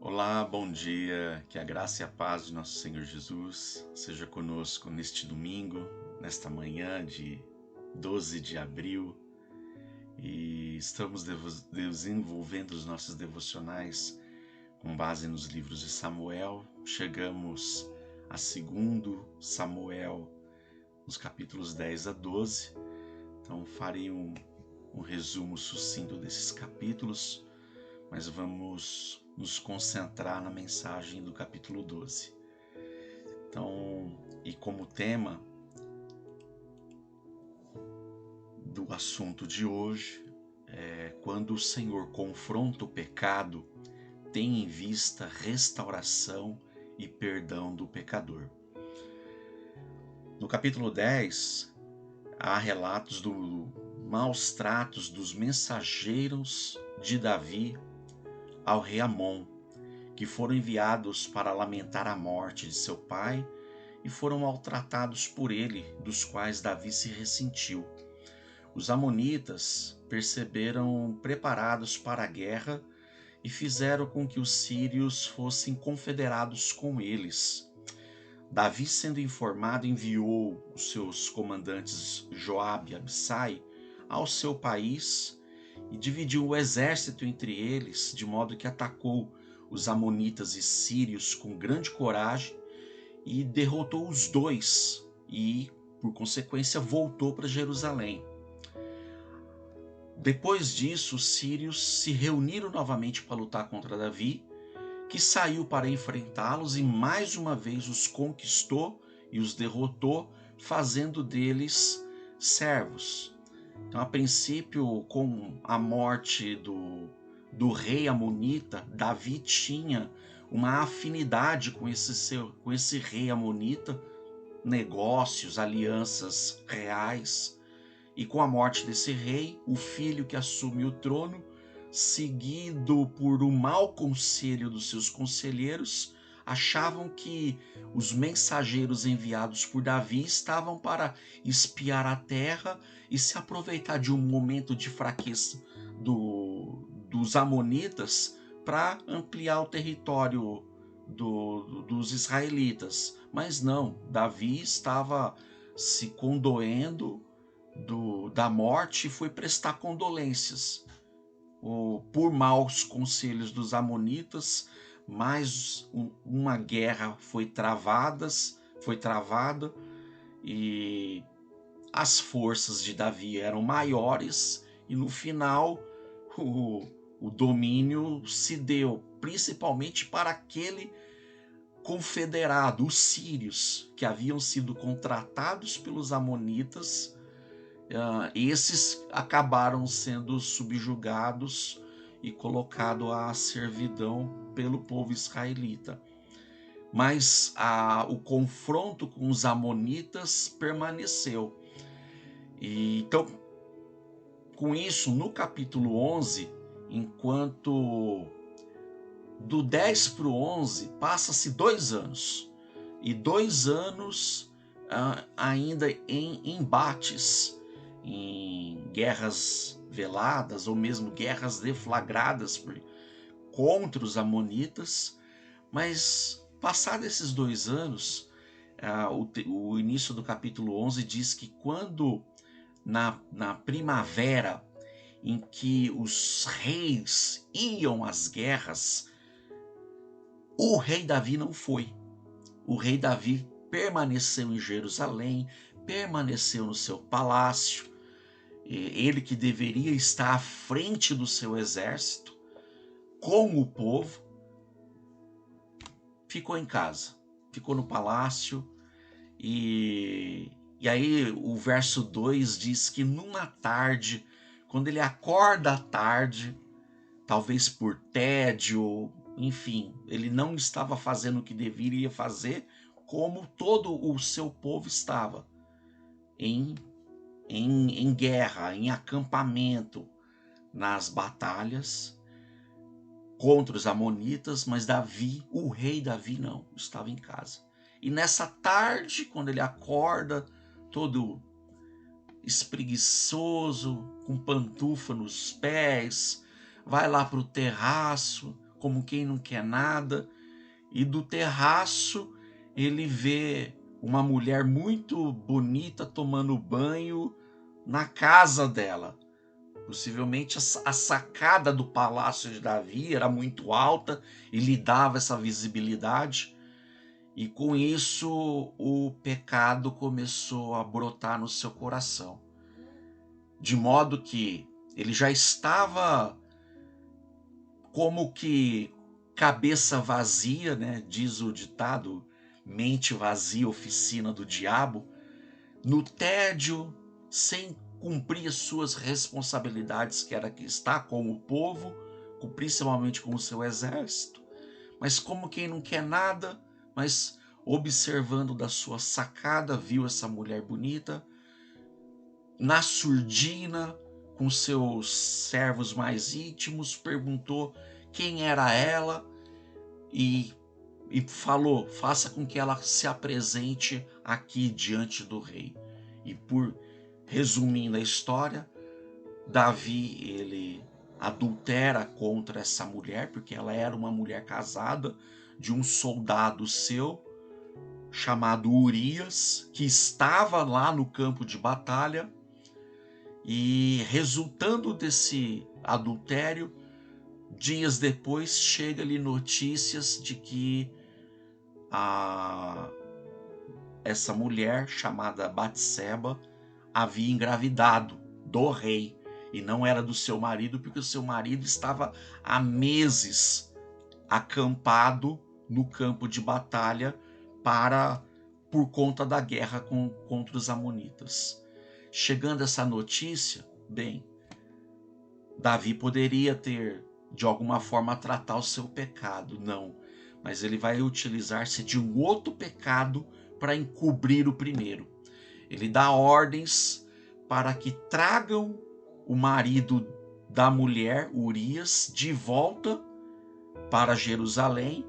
Olá, bom dia, que a graça e a paz de nosso Senhor Jesus seja conosco neste domingo, nesta manhã de 12 de abril, e estamos desenvolvendo os nossos devocionais com base nos livros de Samuel. Chegamos a 2 Samuel, nos capítulos 10 a 12, então farei um resumo sucinto desses capítulos, mas vamos nos concentrar na mensagem do capítulo 12. Então, e como tema do assunto de hoje, quando o Senhor confronta o pecado, tem em vista restauração e perdão do pecador. No capítulo 10, há relatos dos maus tratos dos mensageiros de Davi ao rei Amon, que foram enviados para lamentar a morte de seu pai e foram maltratados por ele, dos quais Davi se ressentiu. Os amonitas perceberam preparados para a guerra e fizeram com que os sírios fossem confederados com eles. Davi, sendo informado, enviou os seus comandantes Joabe e Abissai ao seu país e dividiu o exército entre eles, de modo que atacou os amonitas e sírios com grande coragem e derrotou os dois e, por consequência, voltou para Jerusalém. Depois disso, os sírios se reuniram novamente para lutar contra Davi, que saiu para enfrentá-los e mais uma vez os conquistou e os derrotou, fazendo deles servos. Então, a princípio, com a morte do rei amonita, Davi tinha uma afinidade com esse rei amonita, negócios, alianças reais. E com a morte desse rei, o filho que assume o trono, seguido por um mau conselho dos seus conselheiros, achavam que os mensageiros enviados por Davi estavam para espiar a terra e se aproveitar de um momento de fraqueza dos amonitas para ampliar o território dos israelitas. Mas não, Davi estava se condoendo da morte e foi prestar condolências por maus conselhos dos amonitas. Mais uma guerra foi travada e as forças de Davi eram maiores e no final o domínio se deu principalmente para aquele confederado, os sírios, que haviam sido contratados pelos amonitas. Esses acabaram sendo subjugados e colocados à servidão pelo povo israelita. Mas o confronto com os amonitas permaneceu. Então, com isso, no capítulo 11, enquanto do 10 para o 11, passa-se 2 anos. E 2 anos ainda em embates, em guerras veladas ou mesmo guerras deflagradas contra os amonitas. Mas passados esses 2 anos, o início do capítulo 11 diz que quando na primavera, em que os reis iam às guerras, o rei Davi não foi. O rei Davi permaneceu em Jerusalém, permaneceu no seu palácio. Ele que deveria estar à frente do seu exército, com o povo, ficou em casa, ficou no palácio. E aí o verso 2 diz que numa tarde, quando ele acorda à tarde, talvez por tédio, enfim, ele não estava fazendo o que deveria fazer, como todo o seu povo estava, em guerra, em acampamento, nas batalhas contra os amonitas. Mas Davi, o rei Davi, não, estava em casa. E nessa tarde, quando ele acorda, todo espreguiçoso, com pantufa nos pés, vai lá para o terraço, como quem não quer nada, e do terraço ele vê uma mulher muito bonita tomando banho na casa dela. Possivelmente a sacada do palácio de Davi era muito alta e lhe dava essa visibilidade, e com isso o pecado começou a brotar no seu coração, de modo que ele já estava como que cabeça vazia, né? Diz o ditado, mente vazia, oficina do diabo, no tédio, sem cumprir as suas responsabilidades, que era que está com o povo, principalmente com o seu exército, mas como quem não quer nada, mas observando da sua sacada, viu essa mulher bonita, na surdina, com seus servos mais íntimos, perguntou quem era ela e, e falou: faça com que ela se apresente aqui diante do rei. E resumindo a história, Davi, ele adultera contra essa mulher, porque ela era uma mulher casada de um soldado seu, chamado Urias, que estava lá no campo de batalha, e resultando desse adultério, dias depois chega-lhe notícias de que essa mulher chamada Batseba havia engravidado do rei, e não era do seu marido, porque o seu marido estava há meses acampado no campo de batalha por conta da guerra contra os amonitas. Chegando essa notícia, bem, Davi poderia ter de alguma forma tratar o seu pecado, não, mas ele vai utilizar-se de um outro pecado para encobrir o primeiro. Ele dá ordens para que tragam o marido da mulher, Urias, de volta para Jerusalém,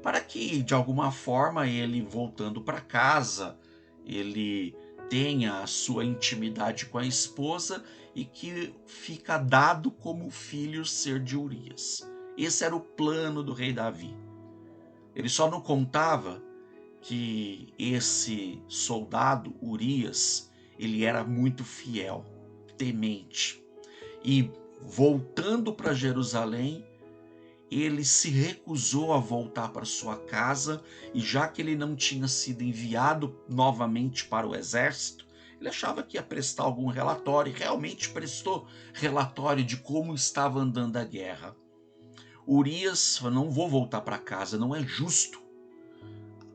para que de alguma forma ele, voltando para casa, ele tenha a sua intimidade com a esposa, e que fica dado como filho ser de Urias. Esse era o plano do rei Davi. Ele só não contava que esse soldado, Urias, ele era muito fiel, temente. E voltando para Jerusalém, ele se recusou a voltar para sua casa, e já que ele não tinha sido enviado novamente para o exército, ele achava que ia prestar algum relatório, e realmente prestou relatório de como estava andando a guerra. Urias falou: não vou voltar para casa, não é justo.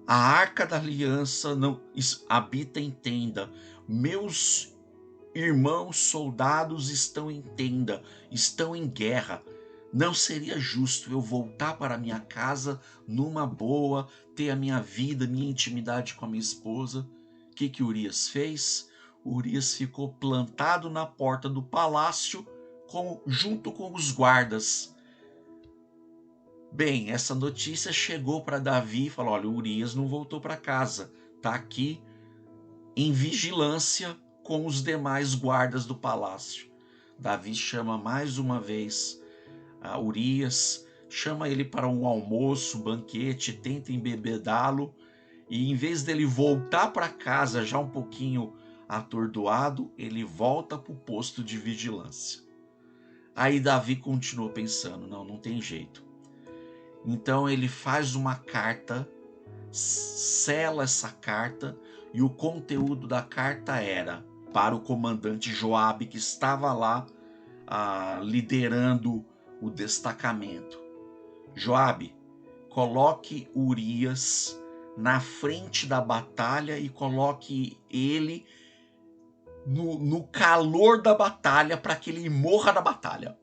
A arca da aliança não habita em tenda. Meus irmãos soldados estão em tenda, estão em guerra. Não seria justo eu voltar para minha casa numa boa, ter a minha vida, minha intimidade com a minha esposa. O que Urias fez? Urias ficou plantado na porta do palácio junto com os guardas. Bem, essa notícia chegou para Davi e falou: olha, Urias não voltou para casa, está aqui em vigilância com os demais guardas do palácio. Davi chama mais uma vez a Urias, chama ele para um almoço, banquete, tenta embebedá-lo, e em vez dele voltar para casa já um pouquinho atordoado, ele volta para o posto de vigilância. Aí Davi continuou pensando: não tem jeito. Então ele faz uma carta, sela essa carta, e o conteúdo da carta era para o comandante Joabe, que estava lá liderando o destacamento: Joabe, coloque Urias na frente da batalha e coloque ele no calor da batalha para que ele morra na batalha.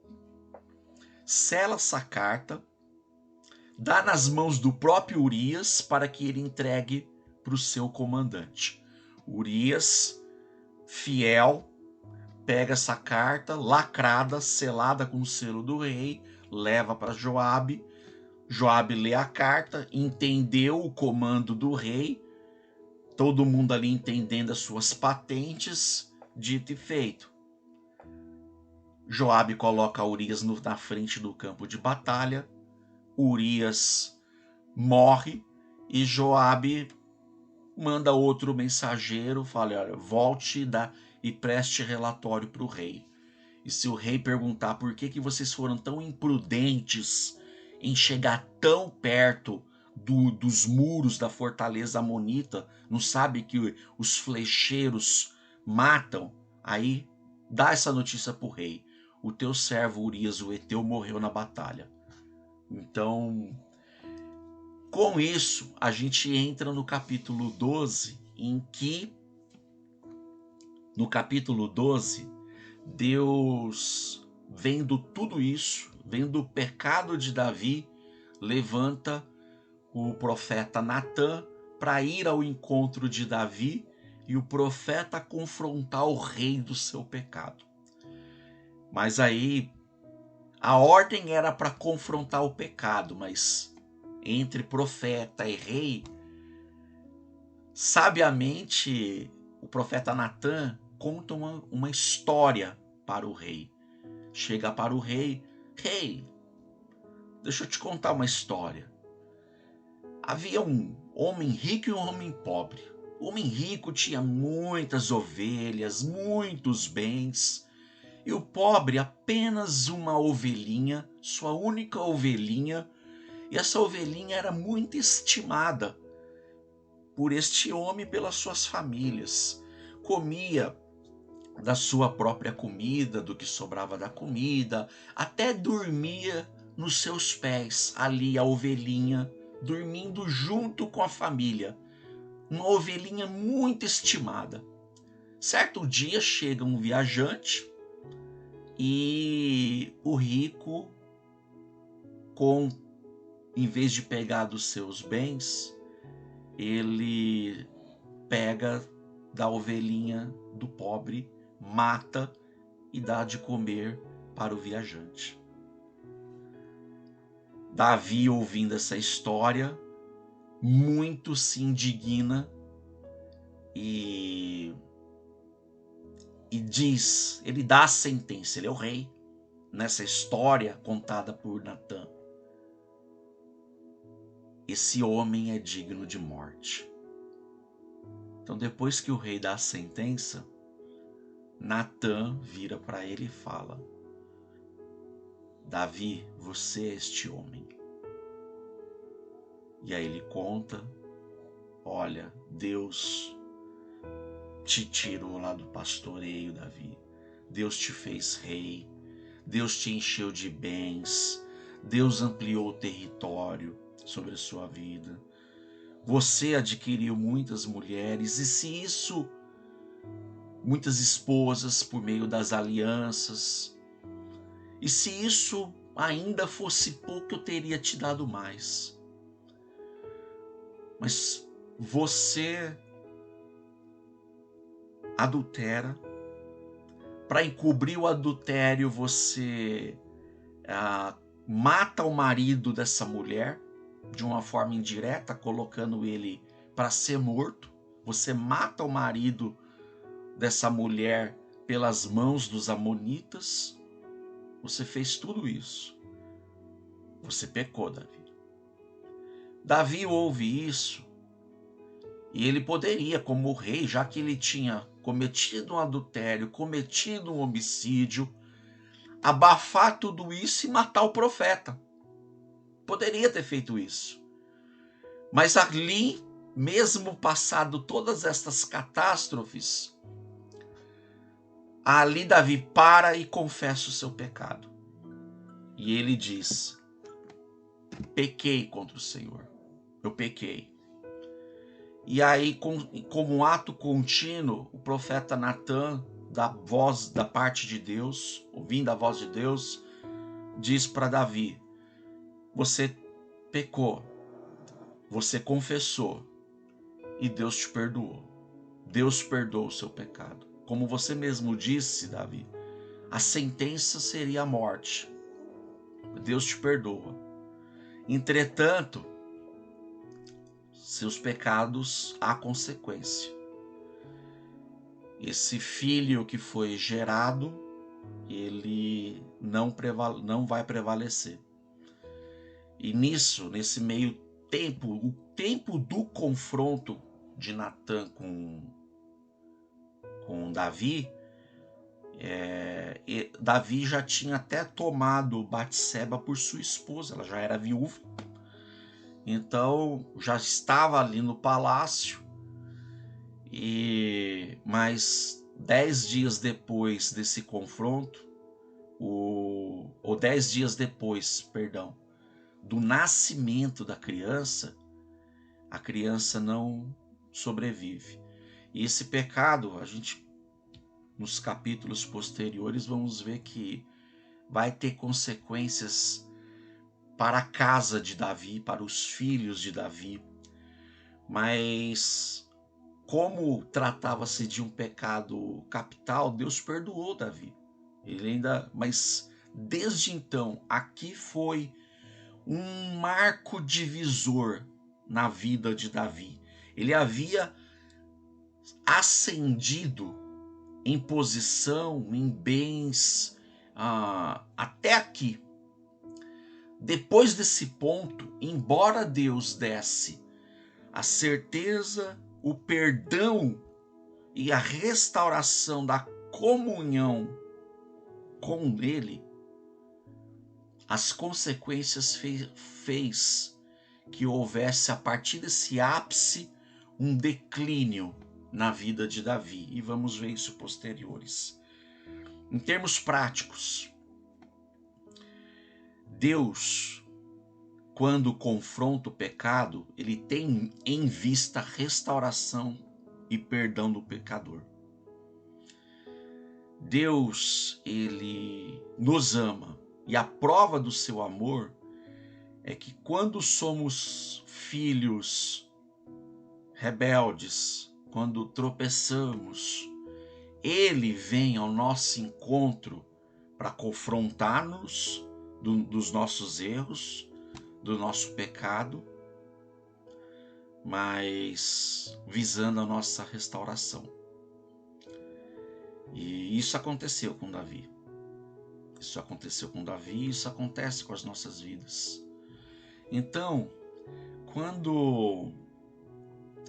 Sela essa carta, dá nas mãos do próprio Urias para que ele entregue para o seu comandante. Urias, fiel, pega essa carta lacrada, selada com o selo do rei, leva para Joabe. Joabe lê a carta, entendeu o comando do rei, todo mundo ali entendendo as suas patentes, dito e feito. Joabe coloca Urias na frente do campo de batalha, Urias morre e Joabe manda outro mensageiro, fala: olha, volte e preste relatório para o rei. E se o rei perguntar por que vocês foram tão imprudentes em chegar tão perto dos muros da fortaleza amonita, não sabe que os flecheiros matam? Aí dá essa notícia para o rei: o teu servo Urias, o heteu, morreu na batalha. Então, com isso, a gente entra no capítulo 12, em que, no capítulo 12, Deus, vendo tudo isso, vendo o pecado de Davi, levanta o profeta Natã para ir ao encontro de Davi e o profeta confrontar o rei do seu pecado. Mas aí, a ordem era para confrontar o pecado, mas entre profeta e rei, sabiamente, o profeta Natã conta uma história para o rei. Chega para o rei: rei, deixa eu te contar uma história. Havia um homem rico e um homem pobre. O homem rico tinha muitas ovelhas, muitos bens, e o pobre apenas uma ovelhinha, sua única ovelhinha, e essa ovelhinha era muito estimada por este homem e pelas suas famílias. Comia da sua própria comida, do que sobrava da comida, até dormia nos seus pés, ali a ovelhinha, dormindo junto com a família. Uma ovelhinha muito estimada. Certo dia chega um viajante e o rico, em vez de pegar dos seus bens, ele pega da ovelhinha do pobre, mata e dá de comer para o viajante. Davi, ouvindo essa história, muito se indigna e diz, ele dá a sentença, ele é o rei, nessa história contada por Natã: esse homem é digno de morte. Então, depois que o rei dá a sentença, Natã vira para ele e fala: Davi, você é este homem. E aí ele conta: olha, Deus te tirou lá do pastoreio, Davi. Deus te fez rei. Deus te encheu de bens. Deus ampliou o território sobre a sua vida. Você adquiriu muitas mulheres, e se isso, muitas esposas por meio das alianças, e se isso ainda fosse pouco, eu teria te dado mais. Mas você adultera. Para encobrir o adultério, você mata o marido dessa mulher de uma forma indireta, colocando ele para ser morto. Você mata o marido dessa mulher pelas mãos dos amonitas. Você fez tudo isso. Você pecou, Davi. Davi ouve isso e ele poderia, como rei, já que ele tinha cometido um adultério, cometido um homicídio, abafar tudo isso e matar o profeta. Poderia ter feito isso. Mas ali, mesmo passado todas estas catástrofes, ali Davi para e confessa o seu pecado. E ele diz: pequei contra o Senhor. Eu pequei. E aí, como um ato contínuo, o profeta Natã, da parte de Deus, ouvindo a voz de Deus, diz para Davi: você pecou, você confessou e Deus te perdoou. Deus perdoou o seu pecado. Como você mesmo disse, Davi, a sentença seria a morte. Deus te perdoa. Entretanto, seus pecados há consequência. Esse filho que foi gerado, ele não vai prevalecer. E nesse meio tempo, o tempo do confronto de Natã com Davi, Davi já tinha até tomado Batseba por sua esposa, ela já era viúva. Então já estava ali no palácio, mas 10 dias depois desse confronto, ou 10 dias depois, perdão, do nascimento da criança, a criança não sobrevive. E esse pecado, a gente, nos capítulos posteriores, vamos ver que vai ter consequências para a casa de Davi, para os filhos de Davi. Mas como tratava-se de um pecado capital, Deus perdoou Davi. Mas desde então, aqui foi um marco divisor na vida de Davi. Ele havia ascendido em posição, em bens, até aqui. Depois desse ponto, embora Deus desse a certeza, o perdão e a restauração da comunhão com Ele, as consequências fez que houvesse, a partir desse ápice, um declínio na vida de Davi. E vamos ver isso posteriores. Em termos práticos, Deus, quando confronta o pecado, ele tem em vista a restauração e perdão do pecador. Deus, ele nos ama, e a prova do seu amor é que quando somos filhos rebeldes, quando tropeçamos, ele vem ao nosso encontro para confrontar-nos dos nossos erros, do nosso pecado, mas visando a nossa restauração. E isso aconteceu com Davi. Isso aconteceu com Davi, isso acontece com as nossas vidas. Então, quando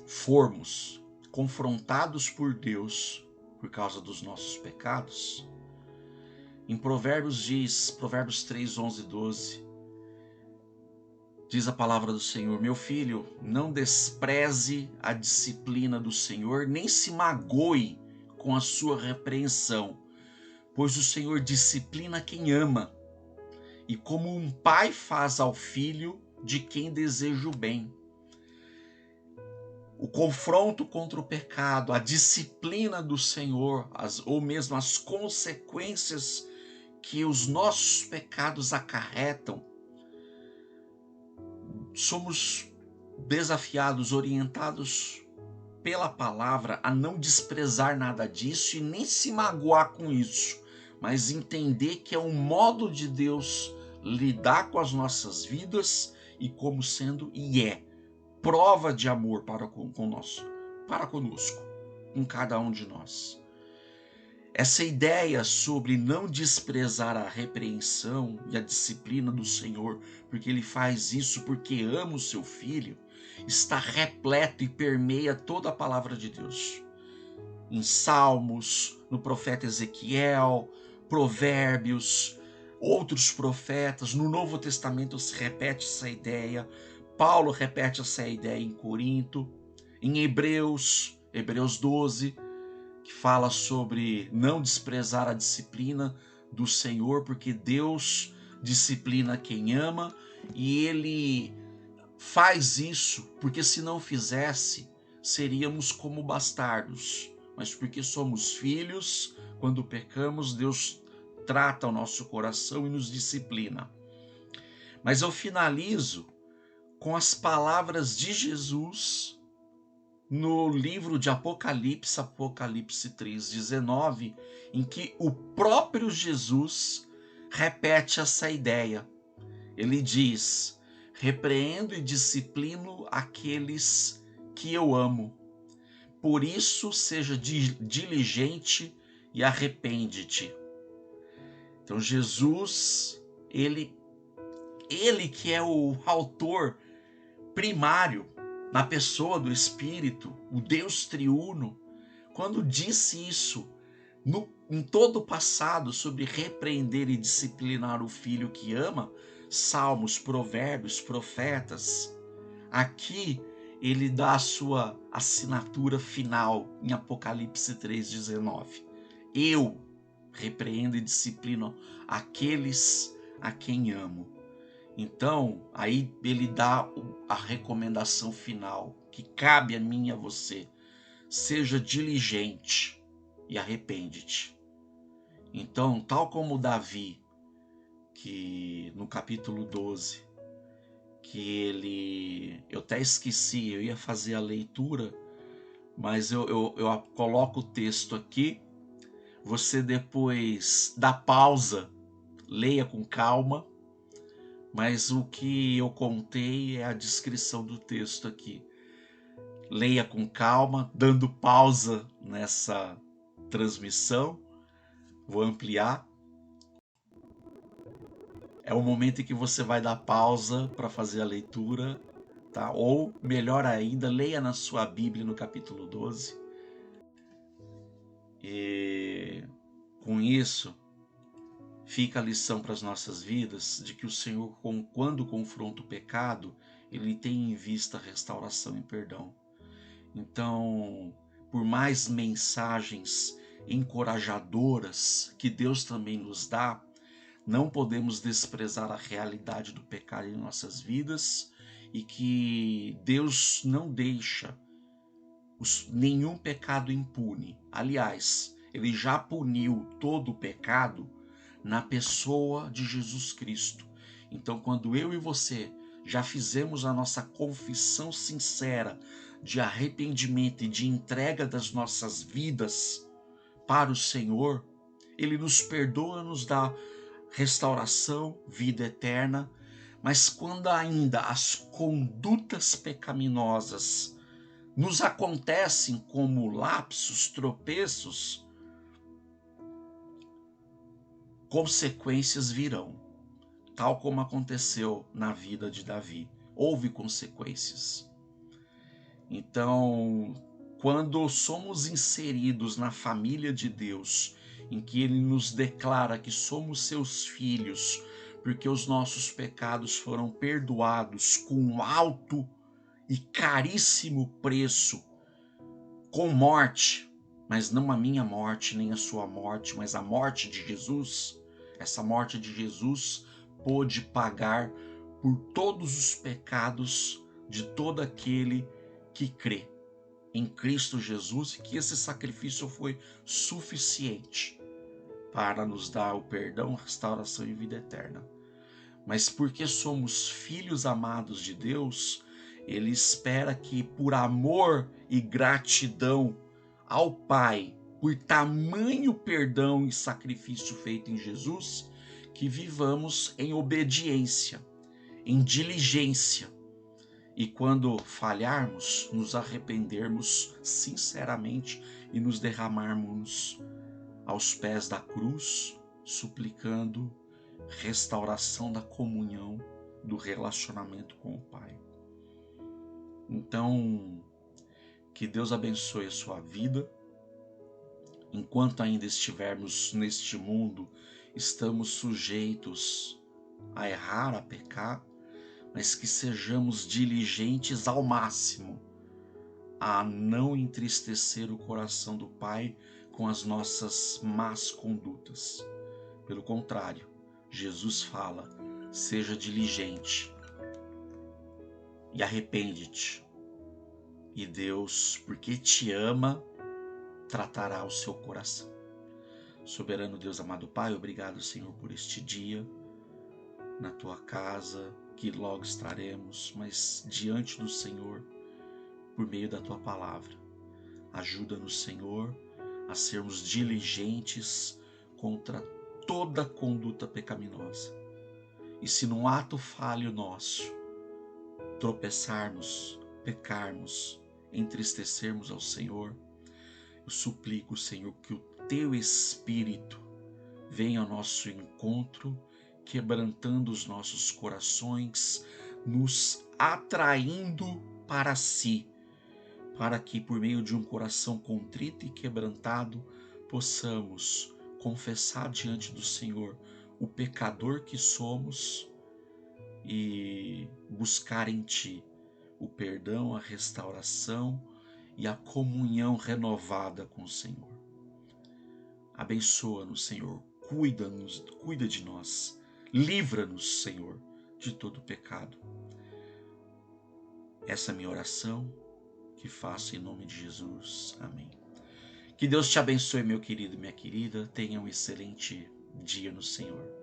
formos confrontados por Deus por causa dos nossos pecados, em Provérbios 3, 11 e 12, diz a palavra do Senhor: meu filho, não despreze a disciplina do Senhor, nem se magoe com a sua repreensão, pois o Senhor disciplina quem ama, e como um pai faz ao filho de quem deseja o bem. O confronto contra o pecado, a disciplina do Senhor, ou mesmo as consequências que os nossos pecados acarretam, somos desafiados, orientados pela palavra a não desprezar nada disso e nem se magoar com isso, mas entender que é um modo de Deus lidar com as nossas vidas e como sendo prova de amor para conosco, com cada um de nós. Essa ideia sobre não desprezar a repreensão e a disciplina do Senhor, porque Ele faz isso porque ama o seu filho, está repleto e permeia toda a palavra de Deus. Em Salmos, no profeta Ezequiel, Provérbios, outros profetas, no Novo Testamento se repete essa ideia. Paulo repete essa ideia em Corinto, em Hebreus 12, que fala sobre não desprezar a disciplina do Senhor, porque Deus disciplina quem ama, e Ele faz isso porque se não fizesse, seríamos como bastardos. Mas porque somos filhos, quando pecamos, Deus trata o nosso coração e nos disciplina. Mas eu finalizo com as palavras de Jesus no livro de Apocalipse 3:19, em que o próprio Jesus repete essa ideia. Ele diz: repreendo e disciplino aqueles que eu amo. Por isso, seja diligente e arrepende-te. Então, Jesus, ele Ele que é o autor primário na pessoa do Espírito, o Deus triuno, quando disse isso em todo o passado sobre repreender e disciplinar o filho que ama, Salmos, Provérbios, Profetas, aqui ele dá a sua assinatura final em Apocalipse 3,19. Eu repreendo e disciplino aqueles a quem amo. Então, aí ele dá a recomendação final que cabe a mim e a você. Seja diligente e arrepende-te. Então, tal como Davi, que no capítulo 12, eu até esqueci, eu ia fazer a leitura, mas eu coloco o texto aqui, você depois dá pausa, leia com calma, mas o que eu contei é a descrição do texto aqui. Leia com calma, dando pausa nessa transmissão. Vou ampliar. É o momento em que você vai dar pausa para fazer a leitura, tá? Ou, melhor ainda, leia na sua Bíblia no capítulo 12. E com isso, fica a lição para as nossas vidas de que o Senhor, quando confronta o pecado, ele tem em vista restauração e perdão. Então, por mais mensagens encorajadoras que Deus também nos dá, não podemos desprezar a realidade do pecado em nossas vidas e que Deus não deixa nenhum pecado impune. Aliás, ele já puniu todo o pecado na pessoa de Jesus Cristo. Então, quando eu e você já fizemos a nossa confissão sincera de arrependimento e de entrega das nossas vidas para o Senhor, ele nos perdoa, nos dá restauração, vida eterna, mas quando ainda as condutas pecaminosas nos acontecem como lapsos, tropeços, consequências virão, tal como aconteceu na vida de Davi. Houve consequências. Então, quando somos inseridos na família de Deus, em que Ele nos declara que somos seus filhos, porque os nossos pecados foram perdoados com um alto e caríssimo preço, com morte, mas não a minha morte, nem a sua morte, mas a morte de Jesus. Essa morte de Jesus pôde pagar por todos os pecados de todo aquele que crê em Cristo Jesus, e que esse sacrifício foi suficiente para nos dar o perdão, restauração e vida eterna. Mas porque somos filhos amados de Deus, Ele espera que, por amor e gratidão ao Pai, por tamanho perdão e sacrifício feito em Jesus, que vivamos em obediência, em diligência, e quando falharmos, nos arrependermos sinceramente e nos derramarmos aos pés da cruz, suplicando restauração da comunhão, do relacionamento com o Pai. Então, que Deus abençoe a sua vida. Enquanto ainda estivermos neste mundo, estamos sujeitos a errar, a pecar, mas que sejamos diligentes ao máximo a não entristecer o coração do Pai com as nossas más condutas. Pelo contrário, Jesus fala: seja diligente e arrepende-te. E Deus, porque te ama, tratará o seu coração. Soberano Deus, amado Pai, obrigado, Senhor, por este dia na tua casa, que logo estaremos, mas diante do Senhor, por meio da tua palavra. Ajuda-nos, Senhor, a sermos diligentes contra toda conduta pecaminosa. E se num ato falho nosso tropeçarmos, pecarmos, entristecermos ao Senhor, eu suplico, Senhor, que o teu Espírito venha ao nosso encontro, quebrantando os nossos corações, nos atraindo para si, para que por meio de um coração contrito e quebrantado possamos confessar diante do Senhor o pecador que somos e buscar em Ti o perdão, a restauração e a comunhão renovada com o Senhor. Abençoa-nos, Senhor, cuida de nós, livra-nos, Senhor, de todo pecado. Essa é a minha oração que faço em nome de Jesus. Amém. Que Deus te abençoe, meu querido e minha querida. Tenha um excelente dia no Senhor.